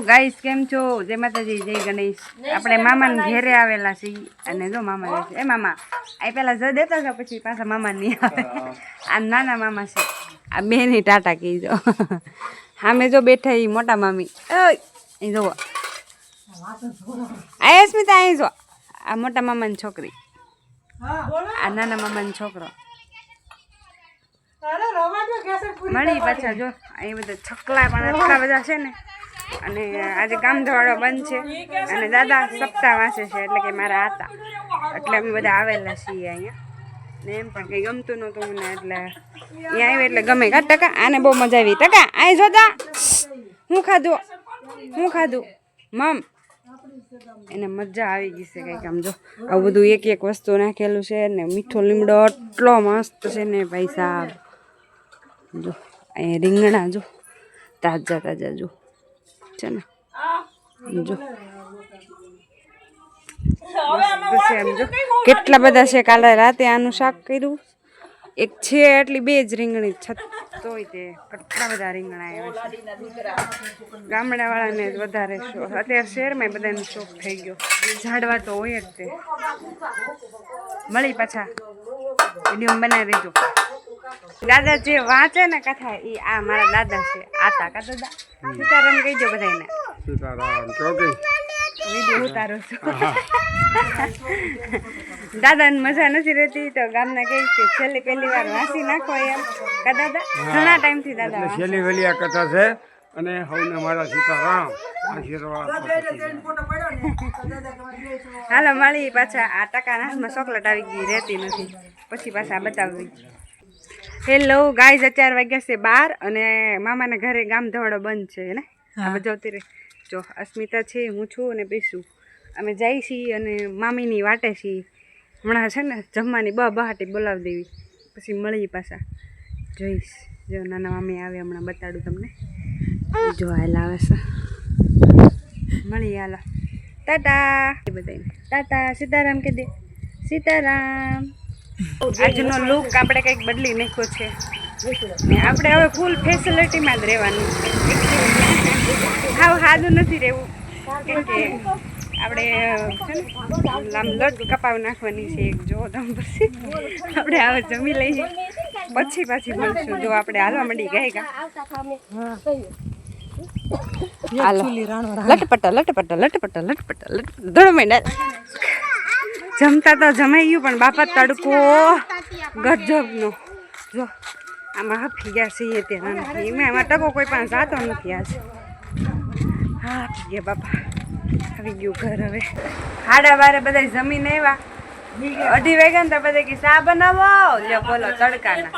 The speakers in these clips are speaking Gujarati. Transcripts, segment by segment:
ગાઈસ કેમ છો? જય માતાજી, જય ગણેશ. આપણે મામાને ઘેરે આવેલા છીએ અને જો મામા જાય છે. એ મામા આ પેલા જ દેતા હતા, પછી પાછા મામા નહીં આવે. આ નાના મામા છે, આ બેની ટાટા કીજો. સામે જો બેઠા એ મોટા મામી. અહીં જોવો આ સ્મિતા, અહીં જો આ મોટા મામાની છોકરી, આ નાના મામાનો છોકરો. મળી પાછા જો અહીં બધા છકલા પણ એટલા બધા છે ને. અને આજે કામધવાડો બંધ છે અને દાદા સપ્તાહ વાંચે છે, એટલે કે મારા હતા, એટલે અમે બધા આવેલા છીએ અહીંયા. ને એમ પણ કંઈ ગમતું નહોતું મને, એટલે અહીંયા આવ્યું એટલે ગમે. કા ટકા આને બહુ મજા આવી. ટકા અહીં જોતા હું ખાધું મમ, એને મજા આવી ગઈ છે કંઈક. આમ જો આવું બધું એક એક વસ્તુ નાખેલું છે ને. મીઠો લીમડો એટલો મસ્ત છે ને ભાઈ સાહેબ. જો અહીંયા રીંગણા જો તાજા તાજા જો છે ને. જો કેટલા બધા છે. કાલે રાતે આનું શાક કર્યું, એક છે એટલી બે જ રીંગણી તોય તે કેટલા બધા રીંગણા આવ્યા છે. ગામડા વાળાને વધારે શોખ, અત્યારે શહેરમાં બધાનો શોખ થઈ ગયો. ઝાડવા તો હોય જ તે. મળી પાછા વિડીયો બનાવી દેજો. દાદા જે વાંચે ને કથા એ આ મારા દાદા છે. આતા કા દાદા સીતારામ કહીજો બધાને. સીતારામ વિડીયો ઉતારો છું. દાદાને મજા નથી રહેતી તો ગામના કહે કે છેલ્લી પહેલી વાર વાંચી નાખો એમ. કા દાદા ઘણા ટાઈમથી દાદા છેલ્લી વેલી આ કથા છે અને હવને મારા સીતારામ હાલો મળી પાછા. આ ટકાના હાથમાં ચોકલેટ આવી ગઈ, રહેતી નથી, પછી પાછા બતાવવી. હેલો ગાઈઝ, અત્યારે વાગ્યા છે 12 અને મામાના ઘરે ગામ ધવાડો બંધ છે ને. આ જોતી રહે જો અસ્મિતા છે, હું છું અને પીસું. અમે જઈ છીએ અને મામીની વાટે છીએ. હમણાં છે ને જમવાની બહાટી બોલાવી દેવી, પછી મળી પાછા જોઈશ. જો નાના મામી આવે હમણાં બતાડું તમને. જો હાલ આવે છે, મળી હાલો. ટાટા બધાને ટાટા. સીતારામ કે દે સીતારામ. આજનો લુક આપણે કંઈક બદલી નાખ્યો છે. આપણે હવે ફૂલ ફેસિલિટીમાં જ રહેવાનું. હાવ સાદું નથી રહેવું, કેમ કે આપણે છે ને આમ લટ કપાવી નાખવાની છે એક. જો તમે પછી આપણે હવે જમી લઈએ, પછી પાછી મળશું. જો આપણે હાલવા માંડી ગઈ કા લટપટા લટપટા લટપટા લટપટા લટપટા મિનિટ જમતા તો જમાઈ ગયું, પણ બાપા તડકો ગજબનો. જો આમાં હફી ગયા છીએ ત્યાં નથી, એમાં ટકો કોઈ પણ જાતો નથી આજે. હા હફી ગયા બાપા. આવી ગયું ઘર હવે. 12:30 બધા જમીને આવ્યા. 2:30 વાગ્યા ને તો બધા કે ચા બનાવો. લ્યો બોલો તડકાના.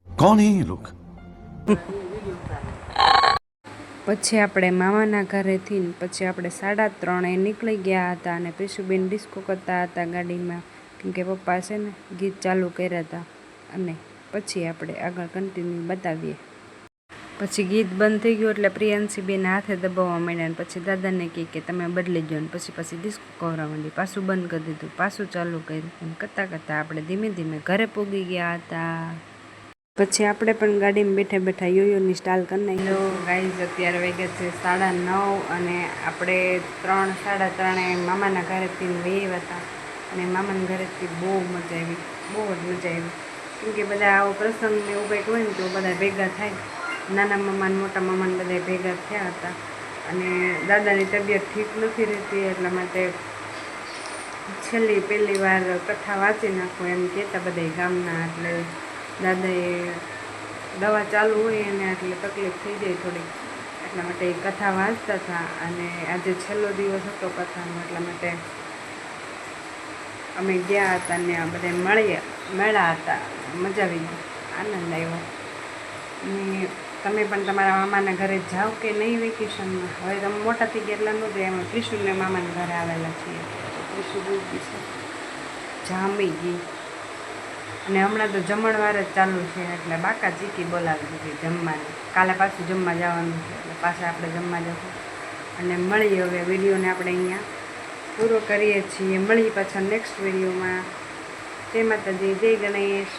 कौन है ये लोग? પછી આપણે મામાના ઘરેથી પછી આપણે 3:30 નીકળી ગયા હતા અને પીશુબેન ડિસ્કો કરતા હતા ગાડીમાં, કેમ કે પપ્પા છે ને ગીત ચાલુ કર્યા હતા. અને પછી આપણે આગળ કન્ટિન્યુ બતાવીએ. પછી ગીત બંધ થઈ ગયું એટલે પ્રિયાંશીબેન હાથે દબાવવા માંડ્યા ને પછી દાદાને કહે કે તમે બદલી ગયો ને પછી ડિસ્કો કરવા માંડી. પાછું બંધ કરી દીધું, પાછું ચાલુ કર્યું. એમ કરતાં આપણે ધીમે ધીમે ઘરે પૂગી ગયા હતા. પછી આપણે પણ ગાડીમાં બેઠા બેઠા યોયોની સ્ટાઇલ કરી નાખી. ગાઈઝ અત્યારે વાગ્યા છે 9:30 અને આપણે 3:30 મામાના ઘરેથી વહી હતા. અને મામાના ઘરેથી બહુ મજા આવી, બહુ જ મજા આવી. કેમ કે બધા આવો પ્રસંગ ને એવું કંઈક હોય ને તો બધા ભેગા થાય. નાના મામાને મોટા મામાને બધા ભેગા થયા હતા. અને દાદાની તબિયત ઠીક નથી રહેતી, એટલા માટે છેલ્લી પહેલી વાર કથા વાંચી નાખો એમ કહેતા બધા ગામના. એટલે દાદાએ દવા ચાલુ હોય એને એટલે તકલીફ થઈ જાય થોડીક, એટલા માટે એ કથા વાંચતા હતા. અને આજે છેલ્લો દિવસ હતો કથાનો, એટલા માટે અમે ગયા હતા ને બધા મળ્યા હતા. મજા આવી ગઈ, આનંદ આવ્યો. અને તમે પણ તમારા મામાના ઘરે જાઓ કે નહીં વેકેશનમાં? હવે તમે મોટા થઈ ગયા એટલા નહોતું, એમાં ત્રિશુલને મામાના ઘરે આવેલા છીએ. ત્રિશુલ છે જામી ગઈ. અને હમણાં તો જમણવાર જ ચાલુ છે, એટલે બાકા ચીકી બોલાવી દીધી જમવાની. કાલે પાછું જમવા જવાનું છે, એટલે પાછા આપણે જમવા જશું. અને મળીએ હવે વિડીયોને આપણે અહીંયા પૂરો કરીએ છીએ. મળીએ પાછા નેક્સ્ટ વિડીયોમાં. જય માતાજી, જય ગણેશ.